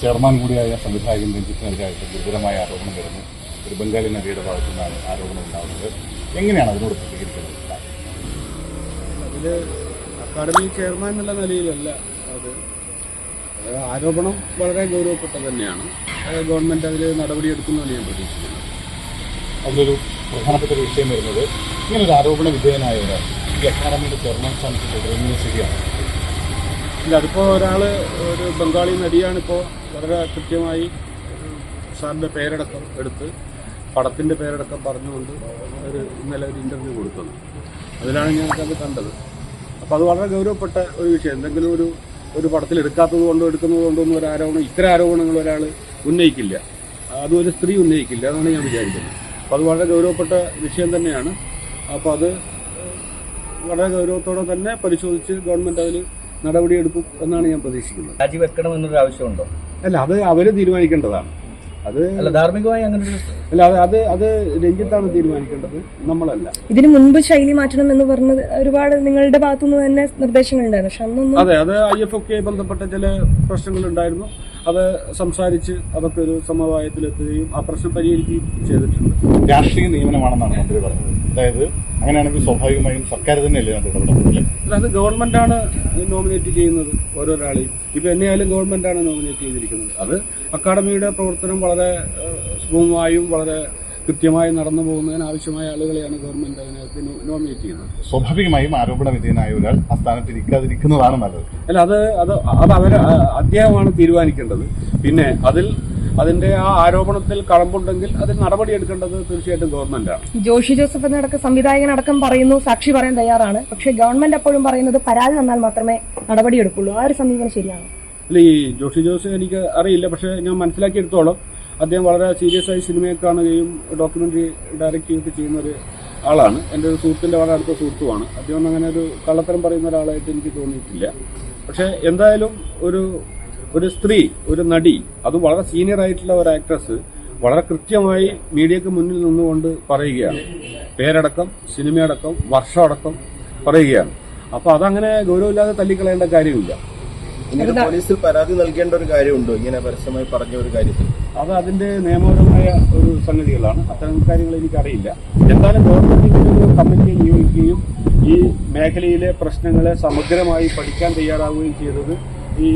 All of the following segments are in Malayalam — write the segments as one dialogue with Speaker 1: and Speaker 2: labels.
Speaker 1: ചെയർമാൻ കൂടിയായ സംവിധായകൻ രഞ്ജിത്തിനെതിരായിട്ട് ഗുരുതരമായ ആരോപണം വരുന്നു. ഒരു ബംഗാളി നടിയുടെ ഭാഗത്തു നിന്നാണ് ആരോപണം ഉണ്ടാകുന്നത്. എങ്ങനെയാണ് അതിനോട് പ്രതികരിക്കുന്നത്?
Speaker 2: അതിൽ അക്കാദമി ചെയർമാൻ എന്നുള്ള നിലയിലല്ല അത്. ആരോപണം വളരെ ഗൗരവപ്പെട്ടത് തന്നെയാണ്. ഗവൺമെൻറ് അതിൽ നടപടിയെടുക്കുമെന്നാണ് ഞാൻ പ്രതീക്ഷിക്കുന്നത്.
Speaker 1: അതിലൊരു പ്രധാനപ്പെട്ട ഒരു വിഷയം വരുന്നത്, ഇങ്ങനൊരു ആരോപണ വിധേയനായ ഒരാൾ ഈ അക്കാദമിയുടെ ചെയർമാൻ സ്ഥാനത്ത് തുടരുന്നത് ശരിയാണ്?
Speaker 2: ഇല്ല, അതിപ്പോൾ ഒരു ബംഗാളി നടിയാണിപ്പോൾ വളരെ കൃത്യമായി സാറിൻ്റെ പേരടക്കം എടുത്ത് പടത്തിൻ്റെ പേരടക്കം പറഞ്ഞുകൊണ്ട് ഇന്നലെ ഒരു ഇൻ്റർവ്യൂ കൊടുത്തത്. അതിലാണ് ഞങ്ങൾക്കത് കണ്ടത്. അപ്പോൾ അത് വളരെ ഗൗരവപ്പെട്ട ഒരു വിഷയം. എന്തെങ്കിലും ഒരു പടത്തിൽ എടുക്കാത്തത് കൊണ്ടോ എടുക്കുന്നത് കൊണ്ടോ ഒന്നും ഒരു ആരോപണം, ഇത്തരം ആരോപണങ്ങൾ ഒരാൾ ഉന്നയിക്കില്ല. അതും ഒരു സ്ത്രീ ഉന്നയിക്കില്ല എന്നാണ് ഞാൻ വിചാരിക്കുന്നത്. അപ്പോൾ അത് വളരെ ഗൗരവപ്പെട്ട വിഷയം തന്നെയാണ്. അപ്പോൾ അത് വളരെ ഗൗരവത്തോടെ തന്നെ പരിശോധിച്ച് ഗവൺമെൻറ് അതിൽ നടപടിയെടുക്കും എന്നാണ് ഞാൻ പ്രതീക്ഷിക്കുന്നത്.
Speaker 3: രാജിവെക്കണം എന്നൊരു ആവശ്യമുണ്ടോ?
Speaker 2: അല്ല, അത് അവർ തീരുമാനിക്കേണ്ടതാണ്. അത്
Speaker 3: ധാർമ്മികമായി അങ്ങനെ
Speaker 2: അല്ല, അത് രഞ്ജിത്താണ് തീരുമാനിക്കേണ്ടത്, നമ്മളല്ല.
Speaker 4: ഇതിനു മുൻപ് ശൈലി മാറ്റണം എന്ന് പറഞ്ഞത് ഒരുപാട് നിങ്ങളുടെ ഭാഗത്തുനിന്ന് തന്നെ നിർദ്ദേശങ്ങളുണ്ടായിരുന്നു. പക്ഷെ അന്നൊന്നും
Speaker 2: അതെ, അത് IFFK ബന്ധപ്പെട്ട ചില പ്രശ്നങ്ങളുണ്ടായിരുന്നു. അത് സംസാരിച്ച് അതൊക്കെ ഒരു സമവായത്തിലെത്തുകയും ആ പ്രശ്നം പരിഹരിക്കുകയും ചെയ്തിട്ടുണ്ട്.
Speaker 1: രാഷ്ട്രീയ നിയമനമാണെന്നാണ് മന്ത്രി പറഞ്ഞത്. അതായത് അങ്ങനെയാണെങ്കിൽ സ്വാഭാവികമായും സർക്കാർ തന്നെയല്ലേ അത് ഇടപെടുന്നത്?
Speaker 2: അത് ഗവൺമെന്റാണ് നോമിനേറ്റ് ചെയ്യുന്നത് ഓരോരാളെയും. ഇപ്പൊ എന്നെയായാലും ഗവൺമെന്റാണ് നോമിനേറ്റ് ചെയ്തിരിക്കുന്നത്. അത് അക്കാദമിയുടെ പ്രവർത്തനം വളരെ സുഗമമായും വളരെ കൃത്യമായി നടന്നു പോകുന്നതിന് ആവശ്യമായ ആളുകളെയാണ് ഗവൺമെന്റ് അതിനകത്ത് നോമിനേറ്റ് ചെയ്യുന്നത്.
Speaker 1: സ്വാഭാവികമായും ആരോപണ വിധേയനായ ഒരാൾ ആ സ്ഥാനത്ത് ഇരിക്കാതിരിക്കുന്നതാണ് നല്ലത്.
Speaker 2: അല്ല, അത് അദ്ദേഹമാണ് തീരുമാനിക്കേണ്ടത്. പിന്നെ അതിന്റെ ആ ആരോപണത്തിൽ കഴമ്പുണ്ടെങ്കിൽ അതിൽ നടപടിയെടുക്കേണ്ടത് തീർച്ചയായിട്ടും ഗവൺമെന്റാണ്.
Speaker 4: ജോഷി ജോസഫ് എന്നടക്കം സംവിധായകനടക്കം പറയുന്നു സാക്ഷി പറയാൻ തയ്യാറാണ്. പക്ഷേ ഗവൺമെന്റ് എപ്പോഴും പറയുന്നത് പരാതി വന്നാൽ മാത്രമേ നടപടിയെടുക്കുള്ളൂ. ആ ഒരു സമീപനം ശരിയാണ്?
Speaker 2: അല്ല, ഈ ജോഷി ജോസ് എനിക്ക് അറിയില്ല. പക്ഷെ ഞാൻ മനസ്സിലാക്കിയെടുത്തോളം അദ്ദേഹം വളരെ സീരിയസ് ആയി സിനിമയെ കാണുകയും ഡോക്യുമെന്ററി ഡയറക്റ്റ് ചെയ്തിട്ട് ചെയ്യുന്ന ഒരു ആളാണ്. എൻ്റെ ഒരു സുഹൃത്തിൻ്റെ വളരെ അടുത്ത സുഹൃത്തുമാണ്. അദ്ദേഹം അങ്ങനെ ഒരു കള്ളത്തരം പറയുന്ന ഒരാളായിട്ട് എനിക്ക് തോന്നിയിട്ടില്ല. പക്ഷെ എന്തായാലും ഒരു സ്ത്രീ, ഒരു നടി, അത് വളരെ സീനിയർ ആയിട്ടുള്ള ഒരു ആക്ട്രസ് വളരെ കൃത്യമായി മീഡിയക്ക് മുന്നിൽ നിന്നുകൊണ്ട് പറയുകയാണ്. പേരടക്കം, സിനിമയടക്കം, വർഷമടക്കം പറയുകയാണ്. അപ്പോൾ അതങ്ങനെ ഗൗരവമില്ലാതെ തള്ളിക്കളയേണ്ട കാര്യമില്ല.
Speaker 3: പോലീസിൽ പരാതി നൽകേണ്ട ഒരു കാര്യമുണ്ടോ ഇങ്ങനെ പരസ്യമായി പറഞ്ഞ ഒരു കാര്യത്തിൽ?
Speaker 2: അത് അതിന്റെ നിയമപരമായ ഒരു സംഗതികളാണ്. അത്തരം കാര്യങ്ങൾ എനിക്കറിയില്ല. എന്തായാലും ഗവൺമെന്റ് ഒരു കമ്മിറ്റിയെ നിയോഗിക്കുകയും ഈ മേഖലയിലെ പ്രശ്നങ്ങളെ സമഗ്രമായി പഠിക്കാൻ തയ്യാറാവുകയും ചെയ്തത് ഈ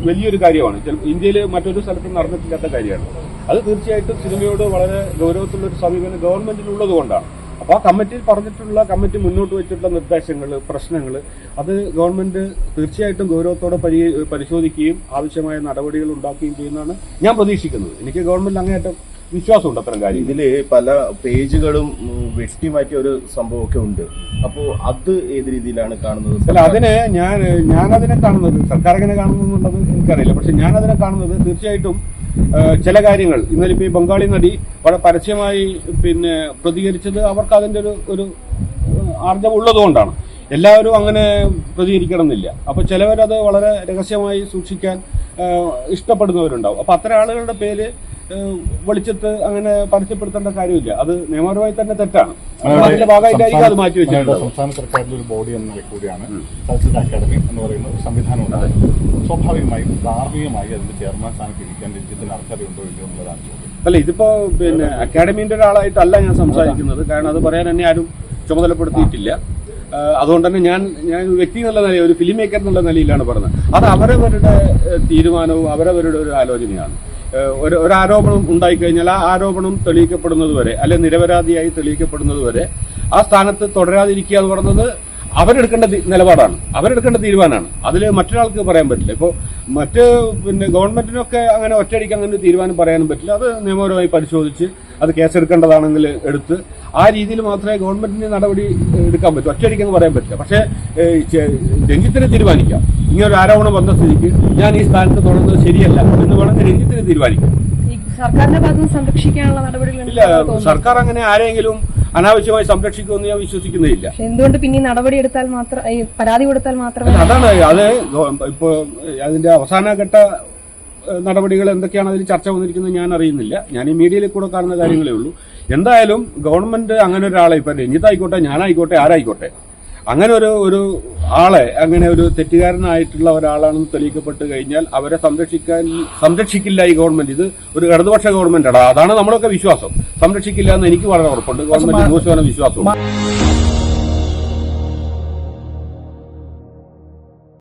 Speaker 2: വലിയൊരു കാര്യമാണ്. ഇന്ത്യയിൽ മറ്റൊരു സ്ഥലത്തും നടന്നിട്ടില്ലാത്ത കാര്യമാണ്. അത് തീർച്ചയായിട്ടും സിനിമയോട് വളരെ ഗൗരവത്തിലുള്ള ഒരു സമീപനം ഗവൺമെന്റിനുള്ളത് കൊണ്ടാണ്. അപ്പോൾ ആ കമ്മിറ്റിയിൽ കമ്മിറ്റി മുന്നോട്ട് വെച്ചിട്ടുള്ള നിർദ്ദേശങ്ങൾ, പ്രശ്നങ്ങൾ, അത് ഗവൺമെന്റ് തീർച്ചയായിട്ടും ഗൗരവത്തോടെ പരിശോധിക്കുകയും ആവശ്യമായ നടപടികൾ ഉണ്ടാക്കുകയും ചെയ്യുന്നതാണ് ഞാൻ പ്രതീക്ഷിക്കുന്നത്. എനിക്ക് ഗവൺമെന്റ് അങ്ങേയറ്റം വിശ്വാസമുണ്ട് അത്തരം കാര്യം.
Speaker 3: ഇതില് പല പേജുകളും വെട്ടിമാറ്റിയ ഒരു സംഭവമൊക്കെ ഉണ്ട്. അപ്പോൾ അത് ഏത് രീതിയിലാണ് കാണുന്നത്?
Speaker 2: അല്ല, അതിനെ ഞാനതിനെ കാണുന്നത്, സർക്കാർ എങ്ങനെ കാണുന്നു എന്നുള്ളത് എനിക്കറിയില്ല. പക്ഷെ ഞാനതിനെ കാണുന്നത് തീർച്ചയായിട്ടും ചില കാര്യങ്ങൾ ഇന്നലെ ഇപ്പോൾ ഈ ബംഗാളി നടി വളരെ പരസ്യമായി പ്രതികരിച്ചത് അവർക്ക് അതിൻ്റെ ഒരു ആർജവം ഉള്ളതുകൊണ്ടാണ്. എല്ലാവരും അങ്ങനെ പ്രതികരിക്കണം എന്നില്ല. അപ്പോൾ ചിലവരത് വളരെ രഹസ്യമായി സൂക്ഷിക്കാൻ ഇഷ്ടപ്പെടുന്നവരുണ്ടാവും. അപ്പോൾ അത്തരം ആളുകളുടെ പേര് വെളിച്ചത്ത് അങ്ങനെ പരസ്യപ്പെടുത്തേണ്ട കാര്യമില്ല. അത് നിയമപരമായി തന്നെ തെറ്റാണ്. അതിന്റെ ഭാഗമായിട്ടായിരിക്കും അത് മാറ്റി വെച്ചിട്ടുണ്ട്.
Speaker 1: സംസ്ഥാന സർക്കാരിന്റെ ഒരു ബോഡി എന്ന നിലയിൽ കൂടിയാണ് ചലച്ചിത്ര അക്കാദമി എന്ന് പറയുന്ന ഒരു സംവിധാനം ഉണ്ടാകുന്നത്. സ്വാഭാവികമായും ധാർമ്മികമായി അതിന്റെ ചെയർമാൻ സ്ഥാനത്ത് ഇരിക്കാൻ രഞ്ജിത്തിന് അർഹതയുണ്ടോ ഇല്ലയോ എന്നുള്ളതാണ് ചോദ്യം.
Speaker 2: അല്ല, ഇതിപ്പോ അക്കാദമിന്റെ ഒരാളായിട്ടല്ല ഞാൻ സംസാരിക്കുന്നത്. കാരണം അത് പറയാൻ എന്നെ ആരും ചുമതലപ്പെടുത്തിയിട്ടില്ല. അതുകൊണ്ട് തന്നെ ഞാൻ വ്യക്തി എന്നുള്ള നിലയിൽ, ഒരു ഫിലിം മേക്കർ എന്നുള്ള നിലയിലാണ് പറഞ്ഞത്. അത് അവരവരുടെ തീരുമാനവും അവരവരുടെ ഒരു ആലോചനയാണ്. ഒരു ആരോപണം ഉണ്ടായിക്കഴിഞ്ഞാൽ ആ ആരോപണം തെളിയിക്കപ്പെടുന്നത് വരെ, അല്ലെ നിരപരാധിയായി തെളിയിക്കപ്പെടുന്നത് വരെ ആ സ്ഥാനത്ത് തുടരാതിരിക്കുക എന്ന് പറയുന്നത് അവരെടുക്കേണ്ട നിലപാടാണ്, അവരെടുക്കേണ്ട തീരുമാനമാണ്. അതിൽ മറ്റൊരാൾക്ക് പറയാൻ പറ്റില്ല. ഇപ്പോൾ ഗവൺമെന്റിനൊക്കെ അങ്ങനെ ഒറ്റയടിക്ക് അങ്ങനെ ഒരു തീരുമാനം പറയാനും പറ്റില്ല. അത് നിയമപരമായി പരിശോധിച്ച് അത് കേസെടുക്കേണ്ടതാണെങ്കിൽ എടുത്ത് ആ രീതിയിൽ മാത്രമേ ഗവൺമെന്റിന് നടപടി എടുക്കാൻ പറ്റൂ. ഒറ്റയടിക്കെന്ന് പറയാൻ പറ്റില്ല. പക്ഷേ രഞ്ജിത്തിന് തീരുമാനിക്കാം. ഇങ്ങനൊരു ആരോപണം വന്ന സ്ഥിതിക്ക് ഞാൻ ഈ സ്ഥാനത്ത് തുടരുന്നത് ശരിയല്ല എന്ന് വേണമെങ്കിൽ രഞ്ജിത്തിന് തീരുമാനിക്കാം.
Speaker 4: സർക്കാരിന്റെ ഭാഗത്തുനിന്ന് സംരക്ഷിക്കാനുള്ള നടപടികൾ
Speaker 2: ഇല്ല, സർക്കാർ അങ്ങനെ ആരെങ്കിലും അനാവശ്യമായി സംരക്ഷിക്കുമെന്ന് ഞാൻ വിശ്വസിക്കുന്നില്ല.
Speaker 4: എന്തുകൊണ്ട് പിന്നെ നടപടിയെടുത്താൽ മാത്രം, പരാതി കൊടുത്താൽ മാത്രമേ?
Speaker 2: അതാണ് അത്. ഇപ്പോ അതിന്റെ അവസാനഘട്ട നടപടികൾ എന്തൊക്കെയാണ് അതിൽ ചർച്ച വന്നിരിക്കുന്നത് ഞാൻ അറിയുന്നില്ല. ഞാൻ ഈ മീഡിയയിൽ കൂടെ കാണുന്ന കാര്യങ്ങളേ ഉള്ളൂ. എന്തായാലും ഗവൺമെന്റ് അങ്ങനെ ഒരാളെ, ഇപ്പൊ രഞ്ജിത്തായിക്കോട്ടെ, ഞാനായിക്കോട്ടെ, ആരായിക്കോട്ടെ, അങ്ങനെ ഒരു ആളെ, അങ്ങനെ ഒരു തെറ്റുകാരനായിട്ടുള്ള ഒരാളാണെന്ന് തെളിയിക്കപ്പെട്ട് കഴിഞ്ഞാൽ അവരെ സംരക്ഷിക്കില്ല ഈ ഗവൺമെന്റ്. ഇത് ഒരു ഇടതുപക്ഷ ഗവൺമെന്റാണ്, അതാണ് നമ്മളൊക്കെ വിശ്വാസം. സംരക്ഷിക്കില്ല എന്ന് എനിക്ക് വളരെ ഉറപ്പുണ്ട്. ഗവൺമെന്റ് 100% വിശ്വാസവും.